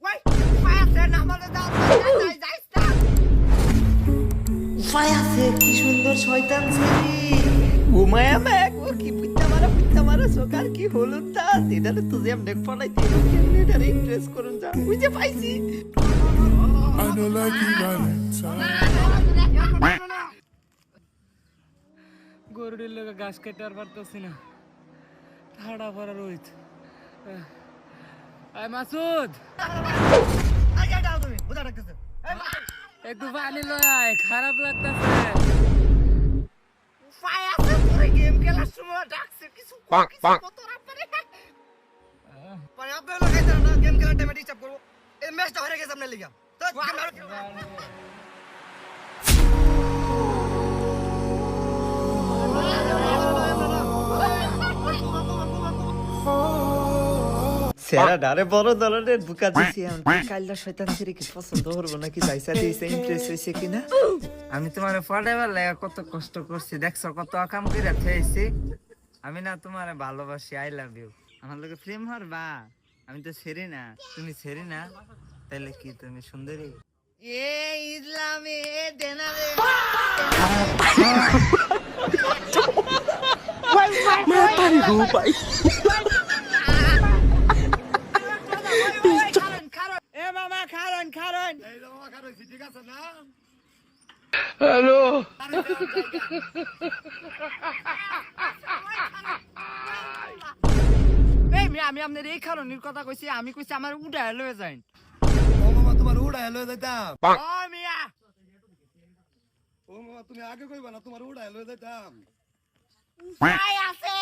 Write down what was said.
ওই উপায় আছে না আমাদের দাও যাইস না উপায় আছে কি সুন্দর শয়তান ছেলে ঘুমায়া ম্যাক ও কি পিত্তা মারা সকার কি হলো তা এটারে তুই এমনি পড়াইতে কেমনে এটারে ইমপ্রেস করুন যা ওই যে পাইছি I don't like you Valentine. গরুটির লোকে ঘাস কেটে আর পারতেছি না ঠাড়া পড়া রোহিত মাসুদ আগে দাও তুমি বুঝা রাখতেছ একটু পানি লয় খারাপ লাগতেছে উপায় আছে তোরে গেম খেলার সময় ডাকছে কিছু কত রাপারে পরে আপনারা লাগাইতে না গেম খেলার টাইমে ডিস্টার্ব করব এই ম্যাচটা হেরে গেছে আপনার লিগা তো সেরা ডারে বড় ধরনের বুকা দিছি আমি কাইলা শয়তান ছেলে কি পছন্দ করবো নাকি যাইসা দিয়েছে ইমপ্রেস হইছে কিনা আমি তোমার পড়াইবার লাগা কত কষ্ট করছি দেখছো কত আকাম কইরা থেইছি আমি না তোমারে ভালোবাসি আই লাভ ইউ আমার লগে প্রেম হরবা আমি তো ছেড়ি না তুমি ছেড়ি না তাহলে কি তুমি সুন্দরী এ ইসলামে দেনারে এ মামা খারন খারন এই তো মামা খারো ঠিক আছে না এই আমি আপনার এই কারণের কথা কইছি আমি কইছি আমার উড়ায় লয়ে যাইন ও মামা তোমার উড়ায় লয়ে যাইতাম ও মিয়া ও মামা তুমি আগে কইবা না তোমার উড়ায় লয়ে যাইতাম উপায় আছে